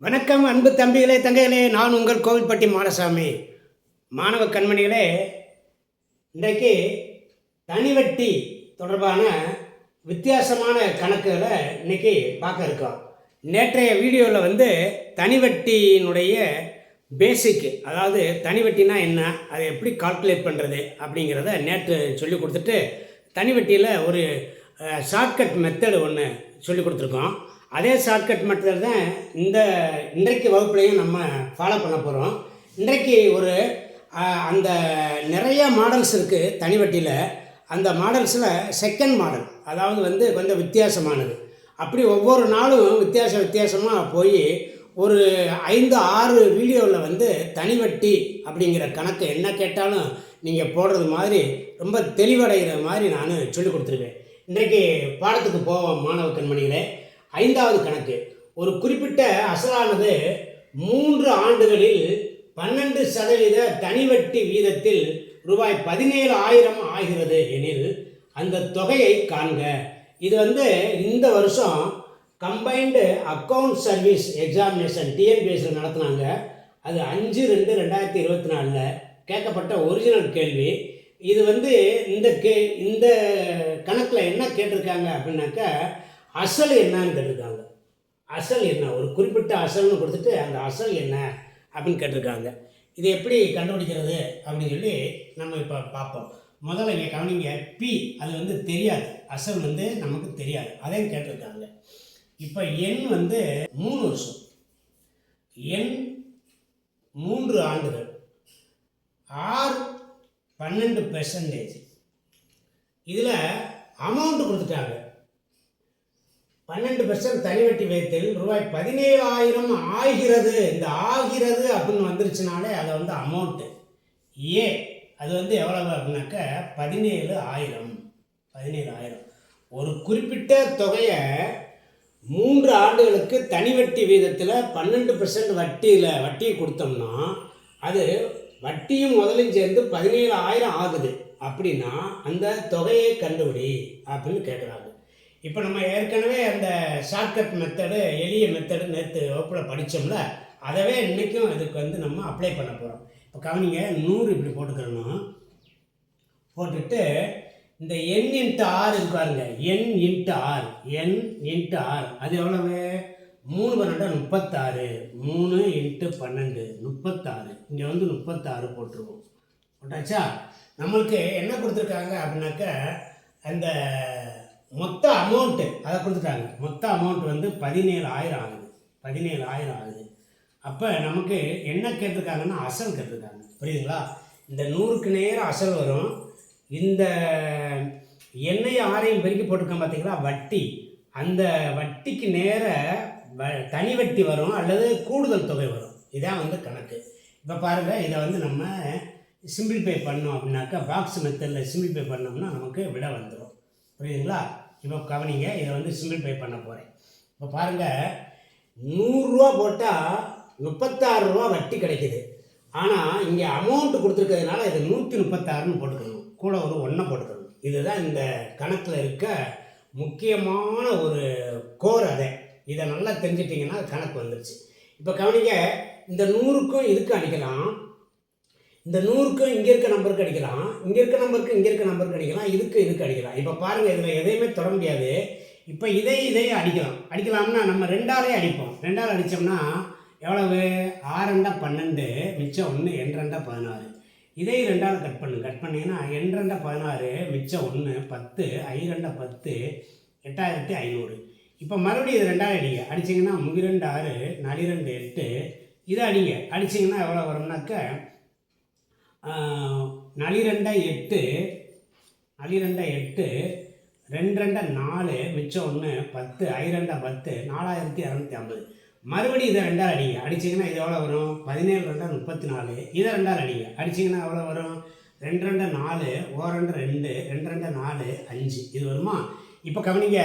வணக்கம் அன்பு தம்பிகளே தங்கைகளே, நான் உங்கள் கோவில்பட்டி மாடசாமி. மாணவ கண்மணிகளே, இன்றைக்கு தனிவட்டி தொடர்பான வித்தியாசமான கணக்குகளை இன்னைக்கு பார்க்க இருக்கோம். நேற்றைய வீடியோவில் தனிவட்டியினுடைய பேசிக், அதாவது தனிவட்டினா என்ன, அதை எப்படி கால்குலேட் பண்ணுறது அப்படிங்கிறத நேற்று சொல்லி கொடுத்துட்டு தனிவட்டியில் ஒரு ஷார்ட்கட் மெத்தடு ஒன்று சொல்லி கொடுத்துருக்கோம். அதே ஷார்ட்கட் மெத்தட் தான் இன்றைக்கு வகுப்புலையும் நம்ம ஃபாலோ பண்ண போகிறோம். இன்றைக்கு அந்த நிறைய மாடல்ஸ் இருக்குது தனிவட்டியில். அந்த மாடல்ஸில் செகண்ட் மாடல், அதாவது கொஞ்சம் வித்தியாசமானது. அப்படி ஒவ்வொரு நாளும் வித்தியாசமாக போய் ஒரு 5-6 வீடியோவில் தனிவட்டி அப்படிங்கிற கணக்கு என்ன கேட்டாலும் நீங்கள் போடுறது மாதிரி ரொம்ப தெளிவடைகிற மாதிரி நான் சொல்லிக் கொடுத்துருவேன். இன்றைக்கு பாடத்துக்கு போவோம் மாணவ கண்மணிகளே. 5வது கணக்கு. ஒரு குறிப்பிட்ட அசலானது 3 ஆண்டுகளில் 12% தனிவட்டி வீதத்தில் ரூபாய் 17,000 ஆகிறது எனில் அந்த தொகையை காண்க. இது இந்த வருஷம் கம்பைன்டு அக்கௌண்ட் சர்வீஸ் எக்ஸாமினேஷன் டிஎன்பிஎஸ்சியில் நடத்தினாங்க. அது 5/2/2024 கேட்கப்பட்ட ஒரிஜினல் கேள்வி. இது இந்த கணக்கில் என்ன கேட்டிருக்காங்க அப்படின்னாக்கா, அசல் என்னன்னு கேட்டிருக்காங்க. அசல் என்ன, ஒரு குறிப்பிட்ட அசல்னு கொடுத்துட்டு அந்த அசல் என்ன அப்படின்னு கேட்டிருக்காங்க. இது எப்படி கண்டுபிடிக்கிறது அப்படின்னு சொல்லி நம்ம இப்போ பார்ப்போம். முதல்ல இங்கே கவனிங்க, பி அது தெரியாது, அசல் நமக்கு தெரியாது, அதையும் கேட்டிருக்காங்க. இப்போ எண் 3 வருஷம், எண் 3 ஆண்டுகள், ஆர் 12%. இதில் அமௌண்ட் கொடுத்துட்டாங்க 12% தனிவட்டி விகிதத்தில் ரூபாய் 17,000 ஆகிறது. இந்த ஆகிறது அப்படின்னு வந்துருச்சுனாலே அதை அமௌண்ட்டு. ஏ அது எவ்வளவு அப்படின்னாக்க 17,000. ஒரு குறிப்பிட்ட தொகையை 3 ஆண்டுகளுக்கு தனிவட்டி வீதத்தில் 12% வட்டியை கொடுத்தோம்னா அது வட்டியும் முதலும் சேர்ந்து 17,000 ஆகுது. அப்படின்னா அந்த தொகையை கண்டுபிடி அப்படின்னு கேட்குறாங்க. இப்போ நம்ம ஏற்கனவே அந்த ஷார்ட்கட் மெத்தடு, எளிய மெத்தடு நேற்று வகுப்பில் படித்தோம்ல, அதவே இன்றைக்கும் இதுக்கு நம்ம அப்ளை பண்ண போகிறோம். இப்போ கவனிங்க, 100 இப்படி போட்டுக்கிறணும். போட்டுட்டு இந்த என் இன்ட்டு ஆர் இருக்காருங்க, என் இன்ட்டு ஆர் அது எவ்வளவு? 3×2 36, 3 × 12 36. இங்கே 36 போட்டுருவோம். போட்டாச்சா? நம்மளுக்கு என்ன கொடுத்துருக்காங்க அப்படின்னாக்க, அந்த மொத்த அமௌண்ட்டு அதை கொடுத்துட்டாங்க. மொத்த அமௌண்ட் 17,000 ஆகுது. 17,000 ஆகுது. அப்போ நமக்கு என்ன கேட்டிருக்காங்கன்னா, அசல் கேட்டிருக்காங்க. புரியுதுங்களா? இந்த 100க்கு நேரம் அசல் வரும். இந்த எண்ணெய் ஆரையும் பெருக்கி போட்டிருக்கோம் பார்த்தீங்களா, வட்டி. அந்த வட்டிக்கு நேர தனி வட்டி வரும் அல்லது கூடுதல் தொகை வரும். இதான் கணக்கு. இப்போ பாருங்கள், இதை நம்ம சிம்பிளிஃபை பண்ணோம் அப்படின்னாக்கா, பாக்ஸ் மெத்தடில் சிம்பிளிஃபை பண்ணோம்னா நமக்கு விட வந்துடும். புரியுதுங்களா? இப்போ கவனிங்க, இதை சிம்பிளிஃபை பண்ண போகிறேன். இப்போ பாருங்கள், 100 ரூபா போட்டால் 36 ரூபா வட்டி கிடைக்கிது. ஆனால் இங்கே அமௌண்ட்டு கொடுத்துருக்கிறதுனால இது 136ன்னு போட்டுக்கணும், கூட ஒரு 1 போட்டுக்கணும். இதுதான் இந்த கணக்கில் இருக்க முக்கியமான ஒரு கோர். இதை நல்லா தெரிஞ்சிட்டிங்கன்னா கணக்கு வந்துருச்சு. இப்போ கவனிங்க, இந்த 100க்கும் இதுக்கு அடிக்கலாம், இந்த 100க்கும் இங்கே இருக்க நம்பருக்கு அடிக்கலாம், இங்கே இருக்க நம்பருக்கு இங்கே இருக்க நம்பருக்கு அடிக்கலாம், இதுக்கு அடிக்கலாம். இப்போ பாருங்கள், இதில் எதையுமே தொட முடியாது. இப்போ இதையும் அடிக்கலாம்னா நம்ம 2ஆலே அடிப்போம். 2ஆல் அடித்தோம்னா எவ்வளவு? 6×2 12, மிச்சம் 1, 2×2 16. இதையும் 2ஆல் கட் பண்ணிங்கன்னா 2×2 16, மிச்சம் 1 10, 5×2 10, 8,500. இப்போ மறுபடியும் இது 2ஆல் அடிங்க. அடிச்சிங்கன்னா 3×2 6, 4×2 8. இதை அடிச்சிங்கன்னா எவ்வளோ வரும்னாக்க 4×2 8, 4×2 2×2 4, மிச்சம் 1 10, 5×2 10, 4,250. மறுபடியும் இதை 2ஆல் அடிங்க. அடிச்சிங்கன்னா இது எவ்வளோ வரும்? 17×2 34. இதை 2ஆல் அடிங்க. அடிச்சிங்கன்னா எவ்வளோ வரும்? 2×2 4, 2×2 2×2 4 5. இது வருமா? இப்போ கவனிங்க,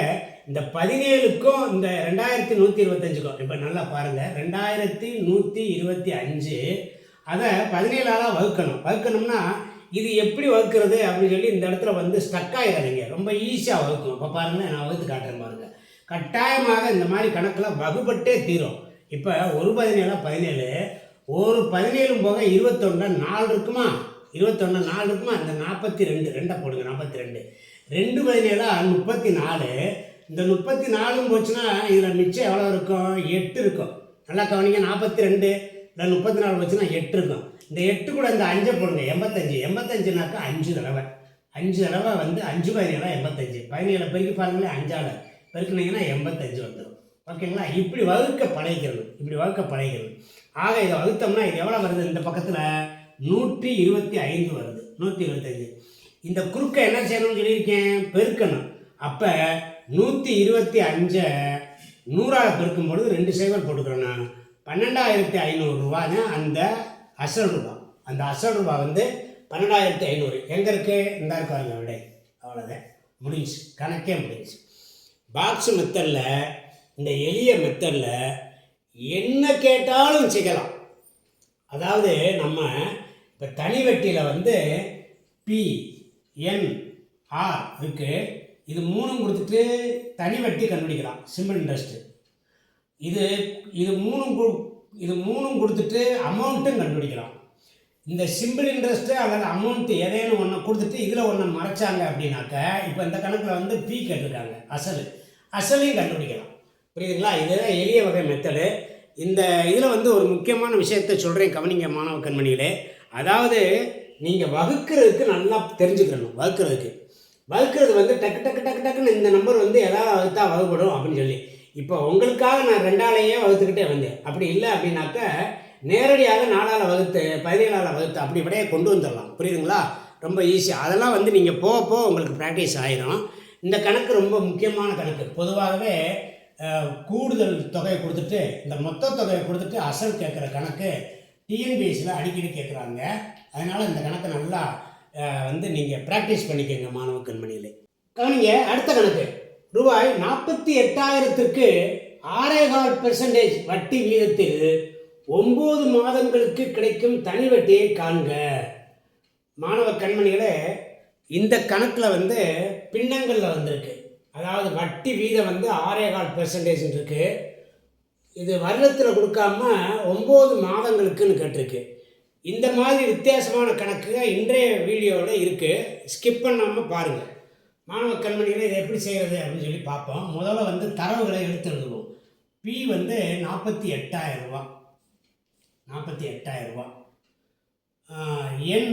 இந்த 17க்கும் இந்த 2,125க்கும் இப்போ நல்லா பாருங்கள், 2,125 அதை 17ஆல் வகுக்கணும்னா இது எப்படி வகுக்கிறது அப்படின்னு சொல்லி இந்த இடத்துல ஸ்டக் ஆகிடாதீங்க, ரொம்ப ஈஸியாக வகுக்கணும். இப்போ பாருங்கள், நான் வகுத்து காட்டுறேன் பாருங்கள். கட்டாயமாக இந்த மாதிரி கணக்கில் வகுப்பட்டே தீரும். இப்போ ஒரு 17 ஒரு 17 போக 21 4 இருக்குமா? 21 4 இருக்குமா? இந்த 42 2 போடுங்க. 42 2 17 34. இந்த 34 போச்சுன்னா இதில் மிச்சம் எவ்வளோ இருக்கும்? 8 இருக்கும். நல்லா கவனிங்க. 42 இல்லை 34 போச்சுன்னா 8 இருக்கும். இந்த 8 கூட இந்த 5 போடுங்க. 85. 85னாக்கா 5 தடவை. 5 தடவை வந்து 5 17 85. 17 பெருக்கி பாருங்களேன். 5ஆல் பெருக்குனீங்கன்னா 85 வந்துடும். ஓகேங்களா? இப்படி வகுக்க பழகிக்கிறது. ஆக இதை வகுத்தோம்னா இது எவ்வளோ வருது? இந்த பக்கத்தில் 125 வருது. 125. இந்த குறுக்க என்ன செய்யணும்னு சொல்லியிருக்கேன்? பெருக்கணும். அப்போ 125 100ஆல் பெருக்கும் பொழுது 2 சைவர் போட்டுக்கிறோன்னா 12,500 ரூபா தான் அந்த அசல் ரூபா. அந்த அசல் ரூபா வந்து 12,500 எங்கே இருக்குது? இந்த இருக்காருங்க விடை. அவ்வளோதான், முடிஞ்சு, கணக்கே முடிஞ்சு. பாக்ஸ் மெத்தடில், இந்த எளிய மெத்தடில் என்ன கேட்டாலும் செய்யலாம். அதாவது நம்ம இப்போ தனி வட்டியில் வந்து PNR இருக்குது. இது 3 கொடுத்துட்டு தனி வட்டி கண்டுபிடிக்கலாம். Simple interest. இது 3 கொடுத்துட்டு அமௌண்ட்டும் கண்டுபிடிக்கலாம். இந்த சிம்பிள் இன்ட்ரெஸ்ட்டு அல்லது அமௌண்ட்டு எதையும் ஒன்று கொடுத்துட்டு இதில் ஒன்று மறைச்சாங்க அப்படின்னாக்க, இப்போ இந்த கணக்கில் வந்து P கேட்டிருக்காங்க, அசலையும் கண்டுபிடிக்கலாம். புரியுதுங்களா? இதுதான் எளிய வகை மெத்தடு. இந்த இதில் வந்து ஒரு முக்கியமான விஷயத்தை சொல்கிறேன், கவனிங்க மாணவ கண்மணிகளே. அதாவது நீங்கள் வகுக்கிறதுக்கு நல்லா தெரிஞ்சுக்கணும். வகுக்கிறது வந்து டக்குன்னு இந்த நம்பர் வந்து எதாவது வகுத்தா வகுப்படும் அப்படின்னு சொல்லி, இப்போ உங்களுக்காக நான் 2ஆலேயே வகுத்துக்கிட்டே வந்தேன். அப்படி இல்லை அப்படின்னாக்க நேரடியாக 4ஆல் வகுத்து 17ஆல் வகுத்து அப்படி விடையே கொண்டு வந்துடலாம். புரியுதுங்களா? ரொம்ப ஈஸியாக. அதெல்லாம் வந்து நீங்கள் போக உங்களுக்கு ப்ராக்டிஸ் ஆகிடும். இந்த கணக்கு ரொம்ப முக்கியமான கணக்கு. பொதுவாகவே கூடுதல் தொகையை கொடுத்துட்டு இந்த மொத்த தொகையை கொடுத்துட்டு அசல் கேட்குற கணக்கு டிஎன்பிஎஸ்சியில் அடிக்கடி கேட்குறாங்க. அதனால் இந்த கணக்கை நல்லா வந்து நீங்கள் ப்ராக்டிஸ் பண்ணிக்கோங்க மாணவ கண்மணிகளே. கவனிங்க, அடுத்த கணக்கு. ரூபாய் 48,000க்கு 6.25% வட்டி வீதத்தில் 9 மாதங்களுக்கு கிடைக்கும் தனி வட்டியை காண்க. மாணவ கண்மணிகளே, இந்த கணக்கில் வந்து பின்னங்களில் வந்திருக்கு. அதாவது வட்டி வீதம் வந்து 6.25% இருக்குது. இது வருடத்தில் கொடுக்காம 9 மாதங்களுக்குன்னு கேட்டிருக்கு. இந்த மாதிரி வித்தியாசமான கணக்கு இன்றைய வீடியோவில் இருக்குது. ஸ்கிப் பண்ணாமல் பாருங்கள். மாணவ கண்மணிகளை இதை எப்படி செய்கிறது அப்படின்னு சொல்லி பார்ப்போம். முதல்ல வந்து தரவுகளை எடுத்து எழுதுவோம். P வந்து 48,000 ரூபா. 48,000 ரூபா. N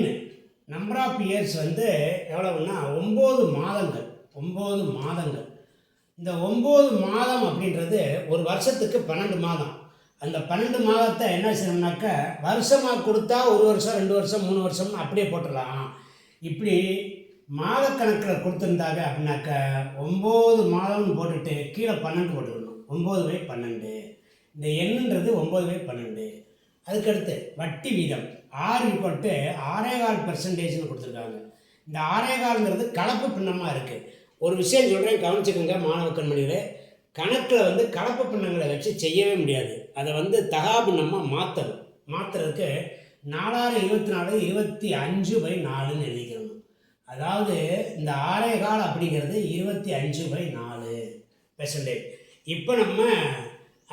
நம்பர் ஆஃப் இயர்ஸ் வந்து எவ்வளவுன்னா 9 மாதங்கள். 9 மாதங்கள். இந்த 9 மாதம் அப்படின்றது ஒரு வருஷத்துக்கு 12 மாதம். அந்த 12 மாதத்தை என்ன செய்யணும்னாக்க வருஷமாக கொடுத்தா 1 வருஷம் 2 வருஷம் 3 வருஷம் அப்படியே போட்டுடலாம். இப்படி மாதக்கணக்கில் கொடுத்துருந்தாங்க அப்படின்னாக்க 9 மாதம்னு போட்டுட்டு கீழே 12 போட்டுக்கணும். 9/12. இந்த எண்ணுன்றது 9/12. அதுக்கடுத்து வட்டி வீதம் R = 6.25% கொடுத்துருக்காங்க. இந்த 6.25ங்கிறது கலப்பு பின்னமாக இருக்குது. ஒரு விஷயம் சொல்கிறேன், கவனிச்சுக்கோங்க மாணவ கண்மணிகளே. கணக்கில் வந்து கலப்பு பின்னங்களை வச்சு செய்யவே முடியாது. அதை வந்து தகா பின்னமாக மாற்றுறதுக்கு 4/24 25/4ன்னு எழுதிக்கணும். அதாவது இந்த 6.25 அப்படிங்கிறது 25/4%. இப்போ நம்ம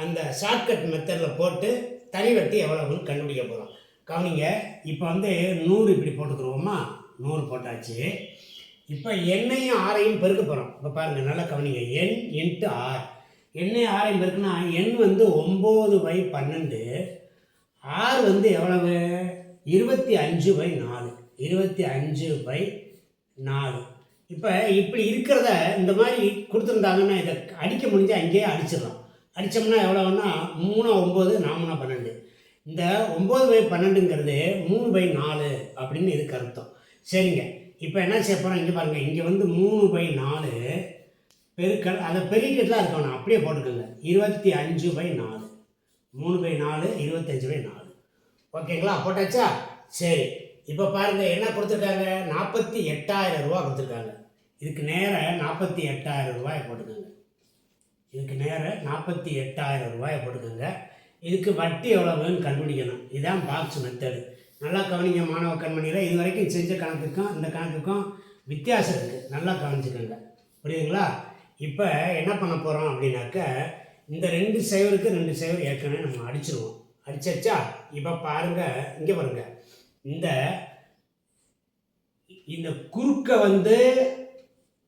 அந்த ஷார்ட்கட் மெத்தடில் போட்டு தனி வட்டி எவ்வளவுன்னு கண்டுபிடிக்க போகிறோம். கவனிங்க, இப்போ வந்து 100 இப்படி போட்டுக்கிறோமா? 100 போட்டாச்சு. இப்போ எண்ணையும் ஆரையும் பெருக்க போகிறோம். இப்போ பாருங்கள், நல்லா கவனிங்க. N × R. எண்ணையும் ஆரையும் பெருக்குன்னா N வந்து 9/12. R வந்து எவ்வளவு? 25/4. 25/4. இப்போ இப்படி இருக்கிறத இந்த மாதிரி கொடுத்துருந்தாங்கன்னா இதை அடிக்க முடிஞ்சால் அங்கேயே அடிச்சிடலாம். அடித்தோம்னா எவ்வளோன்னா 3/9 4/12. இந்த 9/12ங்கிறது 3/4 அப்படின்னு இதுக்கு அர்த்தம். சரிங்க, இப்போ என்ன செய்ய போகிறோம்? இங்கே பாருங்கள், இங்கே வந்து 3/4 பெருக்கல், அதை பெருக்கெல்லாம் இருக்கணும், அப்படியே போட்டுக்கோங்க. 25/4. 3/4 25/4. ஓகேங்களா? போட்டாச்சா? சரி, இப்போ பாருங்கள் என்ன கொடுத்துருக்காங்க? 48,000 ரூபா கொடுத்துருக்காங்க. இதுக்கு நேர 48,000 ரூபாயை போட்டுக்கோங்க. இதுக்கு வட்டி எவ்வளவுன்னு கண்டுபிடிக்கணும். இதுதான் பாக்ஸ் மெத்தடு. நல்லா கவனிங்க மாணவ கண்மணியில். இது வரைக்கும் செஞ்ச கணக்குக்கும் இந்த கணக்குக்கும் வித்தியாசம் இருக்குது. நல்லா கவனிச்சுக்கோங்க. புரியுதுங்களா? இப்போ என்ன பண்ண போகிறோம் அப்படின்னாக்க, இந்த 2 சைவருக்கு 2 சைவர் ஏற்கனவே நம்ம அடிச்சிருவோம். அடிச்சாச்சா? இப்போ பாருங்கள், இங்கே பாருங்கள், இந்த இந்த குறுக்க வந்து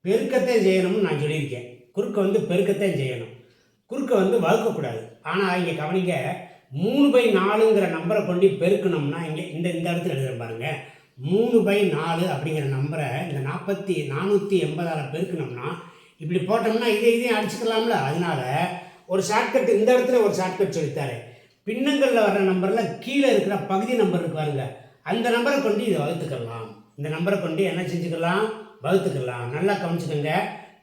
பெருக்கத்தையும் செய்யணும்னு நான் சொல்லியிருக்கேன். குறுக்க வந்து பெருக்கத்தையும் செய்யணும், குறுக்க வந்து வகுக்கக்கூடாது. ஆனால் இங்கே கவனிங்க, 3/4ங்கிற நம்பரை கொண்டு பெருக்கணும்னா இங்கே இந்த இந்த இடத்துல எழுதுகிற பாருங்கள், 3/4 அப்படிங்கிற நம்பரை இந்த 480ஆல் பெருக்கணும்னா இப்படி போட்டோம்னா இதையும் அடிச்சுக்கலாம்ல. அதனால ஒரு ஷார்ட்கட் இந்த இடத்துல ஒரு ஷார்ட்கட் சொல்லித்தாரு. பின்னங்களில் வர்ற நம்பரில் கீழே இருக்கிற பகுதி நம்பர் இருக்கு பாருங்க, அந்த நம்பரை கொண்டு இதை வகுத்துக்கலாம். இந்த நம்பரை கொண்டு என்ன செஞ்சுக்கலாம், வகுத்துக்கலாம். நல்லா கவனிச்சுக்கோங்க,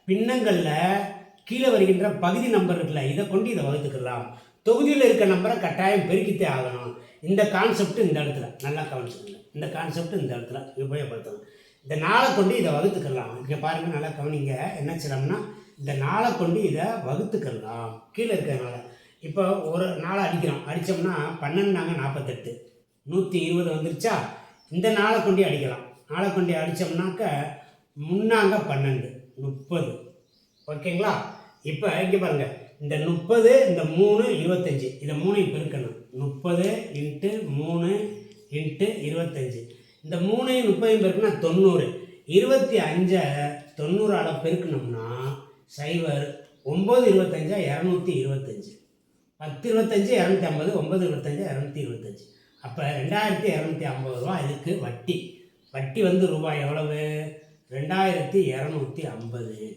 பின்னங்களில் கீழே வருகின்ற பகுதி நம்பர் இருக்குல்ல, இதை கொண்டு இதை வகுத்துக்கலாம். தொகுதியில் இருக்க நம்பரை கட்டாயம் பெருக்கித்தே ஆகணும். இந்த கான்செப்ட் இந்த இடத்துல நல்லா கவனிச்சுக்கோங்க, இந்த கான்செப்ட் இந்த இடத்துல உபயோகப்படுத்தணும். இந்த 4 கொண்டு இதை வகுத்துக்கலாம். இங்கே பாருங்கள், நல்லா கவனிங்க, என்ன செய்யலாம்னா இந்த 4 கொண்டு இதை வகுத்துக்கலாம் கீழே இருக்கிறதுனால. இப்போ ஒரு 4 அடிக்கிறோம், அடித்தோம்னா 12 48, 120 வந்துருச்சா? இந்த 4 கொண்டு அடிக்கலாம். 4 கொண்டு அடித்தோம்னாக்க 3 12 30. ஓகேங்களா? இப்போ இங்கே பாருங்கள், இந்த 30 இந்த 3 25, இதை 3 பெருக்கணும். 30 × 3 × 25, இந்த 3 30 பெருக்குன்னா 90. 25 90ஆல் பெருக்கணும்னா 0, 9 25 225, 10 25 250, 9 25 225. அப்போ 2250 ரூபா இதுக்கு வட்டி. வட்டி வந்து ரூபாய் எவ்வளவு? 2250.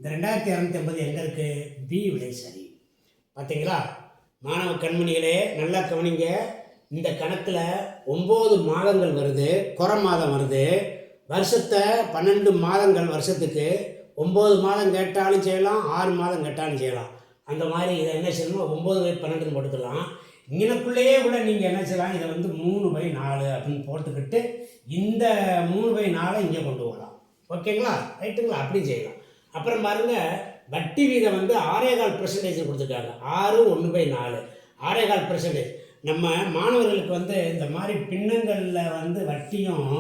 இந்த 2250 எங்கே இருக்குது? பி விடை சரி. பார்த்தீங்களா மாணவ கண்மணிகளே, நல்லா கவனிங்க. இந்த கணக்கில் 9 மாதங்கள் வருது, குறை மாதம் வருது. வருஷத்தை 12 மாதங்கள், வருஷத்துக்கு 9 மாதம் கேட்டாலும் செய்யலாம், 6 மாதம் கேட்டாலும் செய்யலாம். அந்த மாதிரி இதை என்ன செய்யணும், 9/12 போட்டுக்கலாம். இங்கனக்குள்ளேயே கூட நீங்கள் என்ன செய்யலாம், இதை வந்து 3/4 அப்படின்னு போட்டுக்கிட்டு இந்த 3/4 இங்கே கொண்டு போகலாம். ஓகேங்களா? ரைட்டுங்களா? அப்படி செய்யலாம். அப்புறம் பாருங்கள், வட்டி வீதம் வந்து 6.25% கொடுத்துருக்காங்க. 6 1/4 6.25%. நம்ம மாணவர்களுக்கு வந்து இந்த மாதிரி பின்னங்களில் வந்து வட்டியும்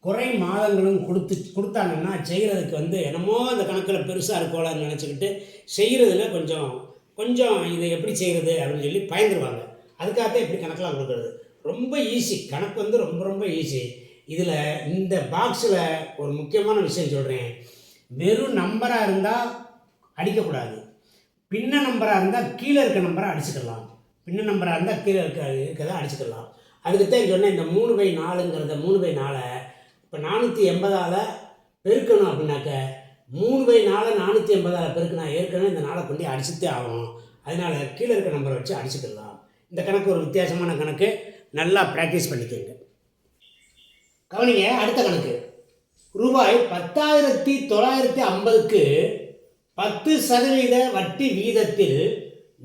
குறை மாதங்களும் கொடுத்தாங்கன்னா செய்கிறதுக்கு வந்து என்னமோ அந்த கணக்கில் பெருசாக இருக்கோலான்னு நினச்சிக்கிட்டு செய்கிறதுல கொஞ்சம் இதை எப்படி செய்கிறது அப்படின்னு சொல்லி பயந்துருவாங்க. அதுக்காகத்தான் இப்படி கணக்கெலாம் கொடுக்குறது. ரொம்ப ஈஸி கணக்கு வந்து ரொம்ப ரொம்ப ஈஸி. இதில் இந்த பாக்ஸில் ஒரு முக்கியமான விஷயம் சொல்கிறேன். வெறும் நம்பராக இருந்தால் அடிக்கக்கூடாது, பின்ன நம்பராக இருந்தால் கீழே இருக்க நம்பரை அடிச்சுக்கலாம். பின்ன நம்பராக இருந்தால் கீழே இருக்கிறத அடிச்சுக்கலாம். அதுக்குத்தான் சொன்னேன், இந்த 3/4ங்கிறத 3/4 இப்போ 480ஆல் பெருக்கணும் அப்படின்னாக்க 3/4 480ஆல் பெருக்கினா ஏற்கனவே இந்த 4 கொண்டு அடிச்சுட்டே ஆகணும். அதனால் கீழே இருக்க நம்பரை வச்சு அடிச்சுக்கலாம். இந்த கணக்கு ஒரு வித்தியாசமான கணக்கு, நல்லா ப்ராக்டிஸ் பண்ணிக்கோங்க. கவனிங்க, அடுத்த கணக்கு. ரூபாய் 10,950க்கு 10% வட்டி வீதத்தில்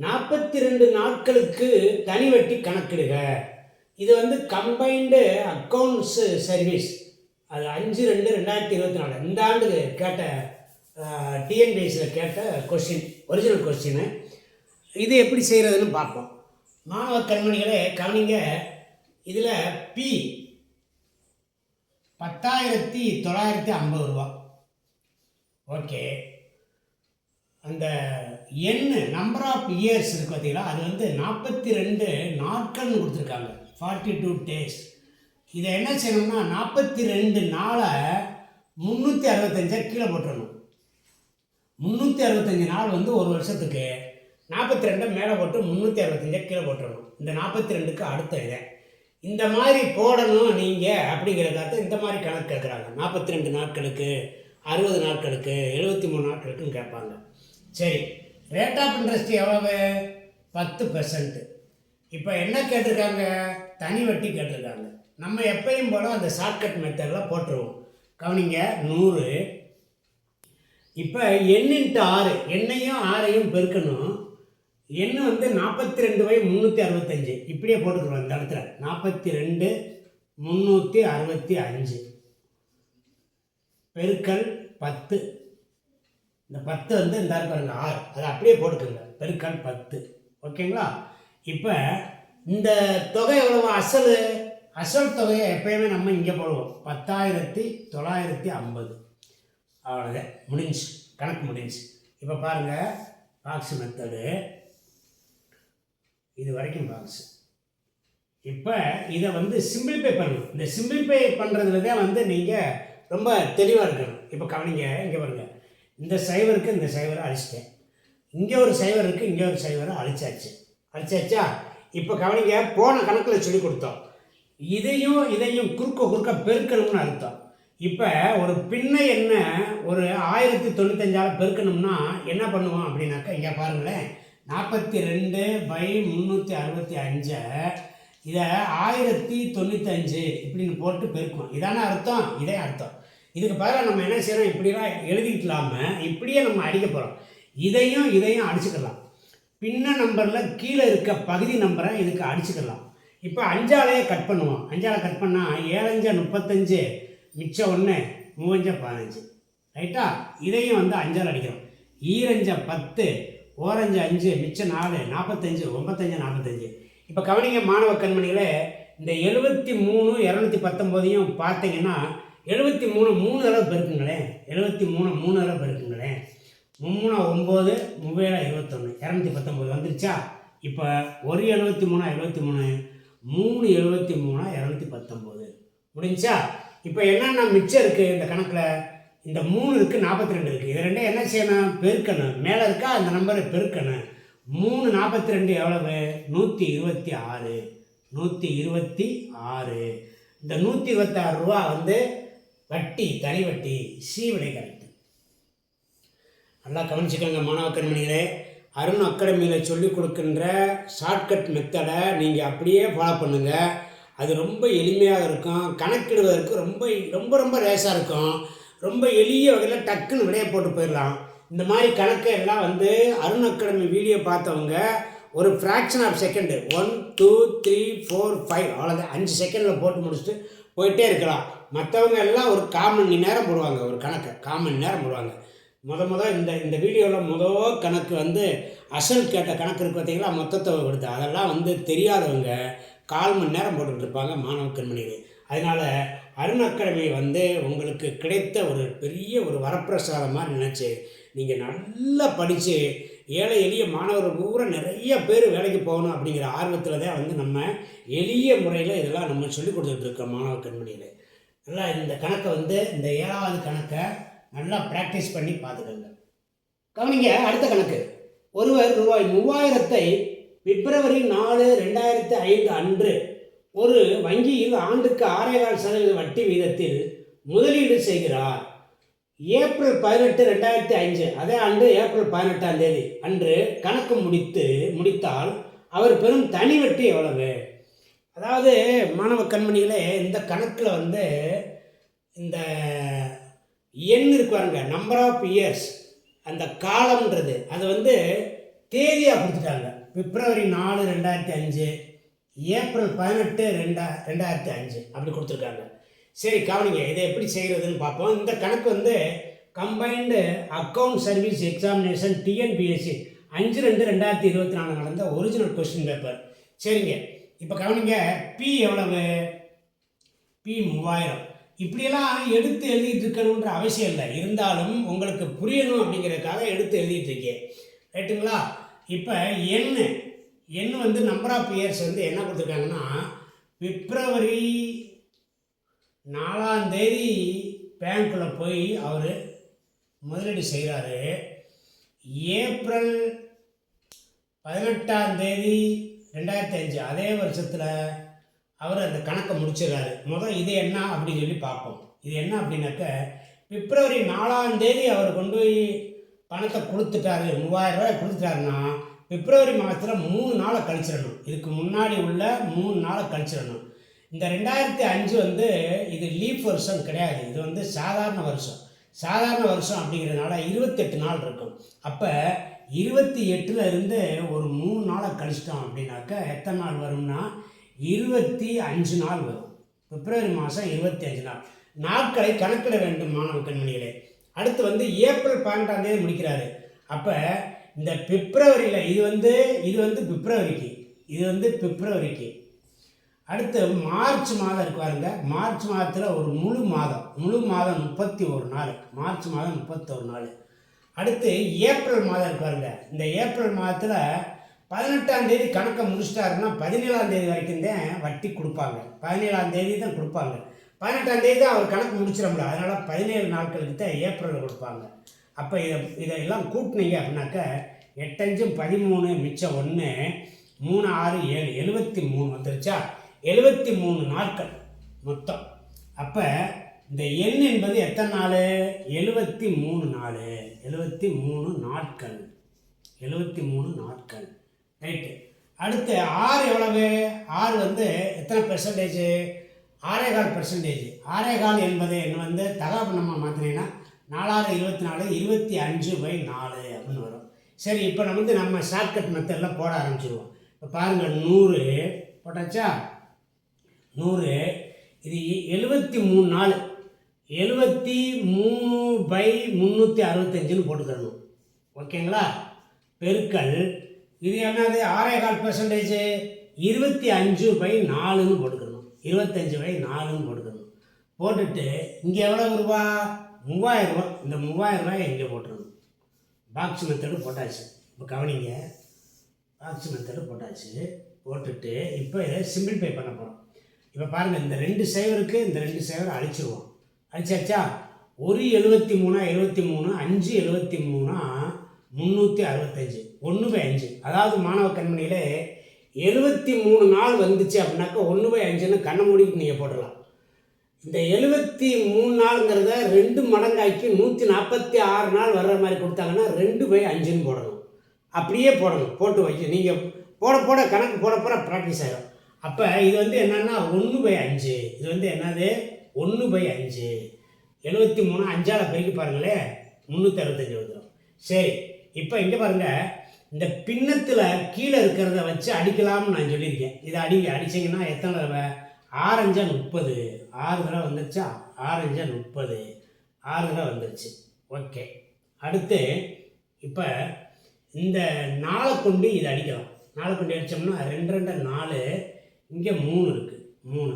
42 நாட்களுக்கு தனி வட்டி கணக்கிடுக. இது வந்து கம்பைன்டு அக்கௌண்ட்ஸ் சர்வீஸ், அது 5/2/2024 இந்த ஆண்டுக்கு கேட்ட டிஎன்பிஎஸ்சியில் கேட்ட கொஸ்டின், ஒரிஜினல் கொஸ்டின். இது எப்படி செய்கிறதுன்னு பார்ப்போம். மாணவ கண்மணிகளே கவனிங்க, இதில் பி 10,950 ரூபா. ஓகே, அந்த நம்பர் ஆஃப் இயர்ஸ் இருக்குது பார்த்தீங்களா, அது வந்து 42 நாட்கள்னு கொடுத்துருக்காங்க, 42 days. இதை என்ன செய்யணும்னா 42 நாளை 365 கீழே போட்டுடணும். 365 நாள் வந்து ஒரு வருஷத்துக்கு, 42 மேலே போட்டு 365 கீழே போட்டுடணும். இந்த 42க்கு அடுத்த இதை இந்த மாதிரி போடணும் நீங்கள் அப்படிங்கிறதாத்த இந்த மாதிரி கணக்கு கேட்குறாங்க. 42 நாட்களுக்கு, 60 நாட்களுக்கு, 73 நாட்களுக்குன்னு கேட்பாங்க. சரி, ரேட் ஆஃப் இன்ட்ரெஸ்ட் எவ்வளவு? 10%. இப்போ என்ன கேட்டிருக்காங்க, தனி வட்டி கேட்டிருக்காங்க. நம்ம எப்பயும் போல அந்த ஷார்ட்கட் மெத்தடில் போட்டுருவோம். கவனிங்க, 100. இப்போ n×6, எண்ணையும் 6ஐயும் பெருக்கணும். எண்ணு வந்து 42/365 இப்படியே போட்டுக்கிறோம். இந்த இடத்துல 42/365 பெருக்கல் 10. இந்த 10 வந்து இந்த பாருங்க 6, அதை அப்படியே போட்டுக்கோங்க, பெருக்கல் 10. ஓகேங்களா? இப்போ இந்த தொகை எவ்வளவு? அசல் தொகையை எப்பயுமே நம்ம இங்கே போடுவோம், 10,950. அவ்வளோதான், முடிஞ்சு, கணக்கு முடிஞ்சு. இப்போ பாருங்கள், பாக்ஸ் மெத்தடு இது வரைக்கும் பாக்ஸு. இப்போ இதை வந்து சிம்பிளிஃபை பண்ணணும். இந்த சிம்பிளிஃபை பண்ணுறதுல தான் வந்து நீங்கள் ரொம்ப தெளிவாக இருக்கணும். இப்போ கவனிங்க, இங்கே பாருங்க, இந்த சைவருக்கு இந்த சைவரை அழிச்சிட்டேன், இங்கே ஒரு சைவர் இருக்குது, இங்கே ஒரு சைவரை அழிச்சாச்சா. இப்போ கவனிங்க, போன கணக்கில் சொல்லி கொடுத்தோம், இதையும் குறுக்க பெருக்கணும்னு அர்த்தம். இப்போ ஒரு பின்ன என்ன ஒரு 1095 பெருக்கணும்னா என்ன பண்ணுவோம் அப்படின்னாக்கா, இங்கே பாருங்களேன், 42/365 இதை 1095 இப்படின்னு போட்டு பெருக்குவோம். இதான அர்த்தம், இதே அர்த்தம். இதுக்கு பதிலாக நம்ம என்ன செய்யறோம், இப்படிலாம் எழுதிக்கலாமல் இப்படியே நம்ம அடிக்க போகிறோம். இதையும் அடிச்சுக்கலாம். பின்ன நம்பரில் கீழே இருக்க பகுதி நம்பரை இதுக்கு அடிச்சுக்கலாம். இப்போ 5ஆலேயே கட் பண்ணுவோம். 5ஆல் கட் பண்ணால் 7 35, மிச்சம் 1, 3 15, ரைட்டா. இதையும் வந்து 5ஆல் அடிக்கிறோம். 2 10, 4 5, மிச்சம் 4 45, 9 45. இப்போ கவனிங்க மாணவ கண்மணிகளே, இந்த 73 219 பார்த்தீங்கன்னா 73 3 தடவை பெருக்குங்களேன், 73 3 தடவை பெருக்குங்களேன். 3 9, 3 21, 219 வந்துருச்சா. இப்போ 1 73 73, 3 73 219 முடிஞ்சா. இப்போ என்னென்ன மிச்சம் இருக்குது இந்த கணக்கில், இந்த 3 இருக்குது, 42 இருக்குது. இது ரெண்டே என்ன செய்யணும், பெருக்கணும். மேலே இருக்கா அந்த நம்பரை பெருக்கணும். 3 42 எவ்வளவு, 126. 126. இந்த 126 ரூபா வந்து வட்டி, தனி வட்டி. சி விடை கரெக்ட். நல்லா கவனிச்சுக்கோங்க மாணவ கண்மணிகளே. அருண் அகாடமியில் சொல்லிக் கொடுக்கின்ற ஷார்ட்கட் மெத்தடை நீங்கள் அப்படியே ஃபாலோ பண்ணுங்கள். அது ரொம்ப எளிமையாக இருக்கும், கணக்கிடுவதற்கு ரொம்ப ரொம்ப ரொம்ப லேசாக இருக்கும். ரொம்ப எளிய வகையில் டக்குன்னு விடையை போட்டு போயிடலாம். இந்த மாதிரி கணக்கை எல்லாம் வந்து அருண் அகாடமி வீடியோ பார்த்தவங்க ஒரு ஃப்ராக்ஷன் ஆஃப் செகண்டு 1 2 3 4 5 அவ்வளோதான், 5 செகண்டில் போட்டு முடிச்சுட்டு போயிட்டே இருக்கலாம். மற்றவங்க எல்லாம் ஒரு 1/4 மணி நேரம் போடுவாங்க, ஒரு கணக்கை 1/4 மணி நேரம் போடுவாங்க. இந்த வீடியோவில் கணக்கு வந்து அசல் கேட்ட கணக்கு இருக்குது பார்த்தீங்களா, மொத்தத்தொகை கொடுத்து, அதெல்லாம் வந்து தெரியாதவங்க 1/4 மணி நேரம் போட்டுக்கிட்டு இருப்பாங்க மாணவ கண்மணிகள். அதனால் அருண் அகாடமி வந்து உங்களுக்கு கிடைத்த ஒரு பெரிய ஒரு வரப்பிரசாதம் மாதிரி நினச்சி நீங்கள் நல்லா படித்து ஏழை எளிய மாணவர்கள் பூரா நிறைய பேர் வேலைக்கு போகணும் அப்படிங்கிற ஆர்வத்தில் தான் வந்து நம்ம எளிய முறையில் இதெல்லாம் நம்ம சொல்லிக் கொடுத்துட்ருக்கோம் மாணவ கண்மணிகள். நல்லா இந்த கணக்கை வந்து இந்த 7வது கணக்கை நல்லா ப்ராக்டிஸ் பண்ணி பார்த்துக்கோங்க. கவனிங்க, அடுத்த கணக்கு. ஒருவர் ரூபாய் 3000 பிப்ரவரி 4 2005 அன்று ஒரு வங்கியில் ஆண்டுக்கு 6.25% வட்டி வீதத்தில் முதலீடு செய்கிறார். ஏப்ரல் 18 2005 அதே ஆண்டு ஏப்ரல் 18ஆம் தேதி அன்று கணக்கு முடித்தால் அவர் பெறும் தனி வட்டி எவ்வளவு? அதாவது மாணவ கண்மணிகளே, இந்த கணக்கில் வந்து இந்த எண் இருக்குவாருங்க, நம்பர் ஆஃப் இயர்ஸ், அந்த காலம்ன்றது அது வந்து தேதியாக கொடுத்துட்டாங்க. பிப்ரவரி 4 2005, ஏப்ரல் 18 2005 அப்படி கொடுத்துருக்காங்க. சரி கவனிங்க, இதை எப்படி செய்கிறதுன்னு பார்ப்போம். இந்த கணக்கு வந்து combined account service examination TNPSC 5/2/2024 நடந்த ஒரிஜினல் கொஸ்டின் பேப்பர். சரிங்க, இப்போ கவனிங்க, பி எவ்வளவு? பி 3000. இப்படியெல்லாம் எடுத்து எழுதிட்டு இருக்கணுன்ற அவசியம் இல்லை, இருந்தாலும் உங்களுக்கு புரியணும் அப்படிங்கிறதுக்காக எடுத்து எழுதிட்டு இருக்கேன், ரைட்டுங்களா. இப்போ எண் வந்து நம்பர் ஆஃப் இயர்ஸ் வந்து என்ன கொடுத்துருக்காங்கன்னா, பிப்ரவரி 4ஆம் தேதி பேங்க்கில் போய் அவர் முதலீடு செய்கிறாரு. ஏப்ரல் 18ஆம் தேதி 2005 அதே வருஷத்தில் அவர் அந்த கணக்கை முடிச்சிடறாரு. இது என்ன அப்படின்னு சொல்லி பார்ப்போம். இது என்ன அப்படின்னாக்க, பிப்ரவரி 4ஆம் தேதி அவர் கொண்டு போய் பணத்தை கொடுத்துட்டாரு, 3000 ரூபாய் கொடுத்துட்டாருன்னா பிப்ரவரி மாதத்தில் 3 நாளை கழிச்சிடணும். இதுக்கு முன்னாடி உள்ள 3 நாளை கழிச்சிடணும். இந்த 2005 வந்து இது லீப் வருஷம் கிடையாது, இது வந்து சாதாரண வருஷம். சாதாரண வருஷம் அப்படிங்கிறதுனால 28 நாள் இருக்கும். அப்போ 28ல் இருந்து ஒரு 3 நாளை கழிச்சிட்டோம் அப்படின்னாக்க எத்தனை நாள் வரும்னா 25 நாள் வரும். பிப்ரவரி மாதம் 25 நாள். நாட்களை கணக்கிட வேண்டும் மாணவ கண்மணிகளே. அடுத்து வந்து ஏப்ரல் 18ஆம் தேதி முடிக்கிறாரு. அப்போ இந்த பிப்ரவரியில் இது வந்து பிப்ரவரிக்கு அடுத்து மார்ச் மாதம் இருக்கு பாருங்க. மார்ச் மாதத்தில் ஒரு முழு மாதம் 31 நாள். மார்ச் மாதம் 31 நாள். அடுத்து ஏப்ரல் மாதம் இருக்கு பாருங்க. இந்த ஏப்ரல் மாதத்தில் 18ஆம் தேதி கணக்கை முடிச்சிட்டாருன்னா 17ஆம் தேதி வரைக்கும் தான் வட்டி கொடுப்பாங்க. 17ஆம் தேதி தான் கொடுப்பாங்க. 18ஆம் தேதி தான் அவர் கணக்கு முடிச்சிடல. அதனால் 17 நாட்களுக்கு தான் ஏப்ரலில் கொடுப்பாங்க. அப்போ இதெல்லாம் கூட்டினீங்க அப்படின்னாக்க 8 5 13 மிச்சம் 1 3 6 7 73 வந்துருச்சா? 73 நாட்கள் மொத்தம். அப்போ இந்த எண் என்பது எத்தனை நாள்? 73 நாள். 73 நாட்கள். 73 நாட்கள். ரைட்டு. அடுத்து 6 எவ்வளவு? 6 வந்து எத்தனை பெர்சன்டேஜ்? 6.25%. 6.25 என்பது என்ன வந்து தகாப்பு நம்ம மாற்றினீங்கன்னா 4 24 25/4 அப்படின்னு வரும். சரி, இப்போ நம்ம ஷார்ட்கட் மெத்தடில் போட ஆரம்பிச்சிடுவோம். இப்போ பாருங்கள், 100 போட்டாச்சா? 100 இது 73 நாள். 73/365 போட்டுக்கிறணும். ஓகேங்களா? பெருக்கல் இது என்னது? 6.25%. 25/4 போட்டுக்கணும். 25/4 போட்டுக்கணும். போட்டுட்டு இங்கே எவ்வளோ ரூபா? 3000 ரூபா. இந்த 3000 ரூபாயை இங்கே போட்டுருணும். பாக்ஸ் மெத்தடு போட்டாச்சு. இப்போ கவனிங்க, பாக்ஸ் மெத்தடு போட்டாச்சு. போட்டுட்டு இப்போ இதை சிம்பிளிஃபை பண்ண போகிறோம். இப்போ பாருங்கள், இந்த 2 சைவருக்கு இந்த 2 சைவரை அழிச்சிருவோம். அழிச்சாச்சா? 1 73 5 73 365 1/5. அதாவது மாணவ கண்மணியில் 73 நாள் வந்துச்சு அப்படின்னாக்கா 1/5ன்னு கண்ணை மூடிட்டு நீங்கள் போடலாம். இந்த 73 நாளுங்கிறத 2 மடங்காக்கி 146 நாள் வர்ற மாதிரி கொடுத்தாங்கன்னா 2/5ன்னு போடணும். அப்படியே போடணும். போட்டு வச்சு நீங்கள் போட கணக்கு போட ப்ராக்டிஸ் ஆகிடும். அப்போ இது வந்து என்னென்னா 1/5. இது வந்து என்னது? 1/5. 73 5ஆல் பெருக்கி பாருங்களேன், 365 வந்துடும். சரி, இப்போ இங்கே பாருங்கள், இந்த பின்னத்தில் கீழே இருக்கிறத வச்சு அடிக்கலாம்னு நான் சொல்லியிருக்கேன். இதை அடிச்சிங்கன்னா எத்தனை தடவை? 6 5 30. 6 தடவை வந்துருச்சா? 6 5 30. 6 தடவை வந்துருச்சு. ஓகே. அடுத்து இப்போ இந்த 4 கொண்டு இதை அடிக்கலாம். 4 கொண்டு அடித்தோம்னா 2 2 4. இங்கே 3 இருக்குது. 3.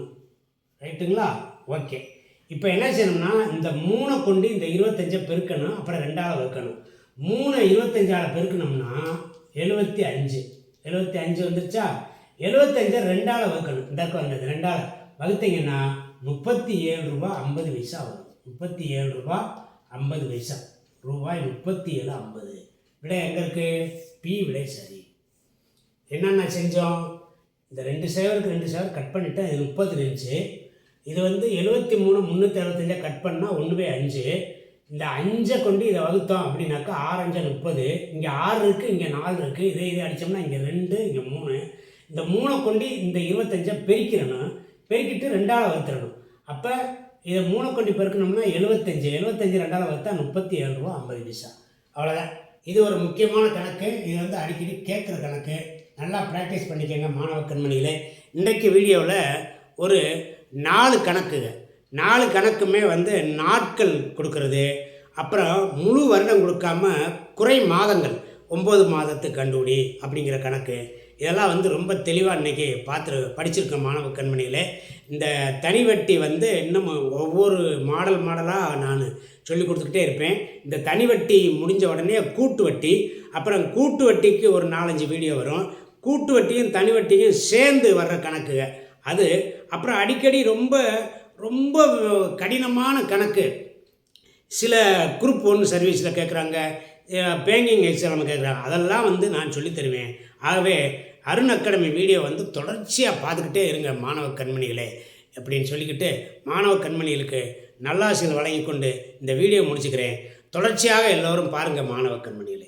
ரைட்டுங்களா? ஓகே. இப்போ என்ன செய்யணும்னா இந்த 3 கொண்டு இந்த 25 பெருக்கணும். அப்புறம் 2ஆல் வைக்கணும். 3 25ஆல் பெருக்கணும்னா 75. 75 வந்துருச்சா? 75 2ஆல் வகுக்கணும். இந்த வந்தது 2ஆல் வகுத்தீங்கன்னா 37 ரூபா 50 பைசா வரும். 37 ரூபா 50 பைசா. ரூபாய் 37.50. விடை எங்கே இருக்குது? பி விடை சரி. என்னென்ன செஞ்சோம்? இந்த 2 சைவருக்கு 2 சைவர் கட் பண்ணிவிட்டு இது 30 இருந்துச்சு. இது வந்து 73 365 கட் பண்ணால் 1/5. இந்த 5 கொண்டு இதை வகுத்தோம் அப்படின்னாக்கா 6 5 30. இங்கே 6 இருக்குது, இங்கே 4 இருக்குது. இதை அடித்தோம்னா இங்கே 2, இங்கே 3. இந்த 3 கொண்டு இந்த 25 பெருக்கிடணும். பெருக்கிட்டு 2ஆல் வகுத்துடணும். அப்போ இதை 3 கொண்டு பெருக்கணும்னா 75. 75 2ஆல் வகுத்தா 37 ரூபா 50 பைசா. அவ்வளோதான். இது ஒரு முக்கியமான கணக்கு. இது வந்து அடிக்கடி கேட்குற கணக்கு. நல்லா ப்ராக்டிஸ் பண்ணிக்கோங்க மாணவ கண்மணிகளே. இன்றைக்கு வீடியோவில் ஒரு 4 கணக்குங்க. 4 கணக்குமே வந்து நாட்கள் கொடுக்கறது, அப்புறம் முழு வருடம் கொடுக்காம குறை மாதங்கள் 9 மாதத்துக்கு கண்டுபிடி அப்படிங்கிற கணக்கு. இதெல்லாம் வந்து ரொம்ப தெளிவாக இன்றைக்கி படிச்சிருக்க மாணவ கண்மணிகளே. இந்த தனி வட்டி வந்து இன்னும் ஒவ்வொரு மாடலாக நான் சொல்லி கொடுத்துக்கிட்டே இருப்பேன். இந்த தனி வட்டி முடிஞ்ச உடனே கூட்டு வட்டி, அப்புறம் கூட்டு வட்டிக்கு ஒரு 4-5 வீடியோ வரும். கூட்டு வட்டியும் தனி வட்டியும் சேர்ந்து வர்ற கணக்குங்க அது. அப்புறம் அடிக்கடி ரொம்ப ரொம்ப கடினமான கணக்கு சில குரூப் 1 சர்வீஸில் கேட்குறாங்க, பேங்கிங் எக்ஸாம் கேட்குறாங்க. அதெல்லாம் வந்து நான் சொல்லி தருவேன். ஆகவே அருண் அகாடமி வீடியோ வந்து தொடர்ச்சியாக பார்த்துக்கிட்டே இருங்க மாணவ கண்மணிகளே அப்படின்னு சொல்லிக்கிட்டு மாணவ கண்மணிகளுக்கு நல்லாசிரியர் வழங்கி கொண்டு இந்த வீடியோ முடிச்சுக்கிறேன். தொடர்ச்சியாக எல்லோரும் பாருங்கள் மாணவ கண்மணிகளே.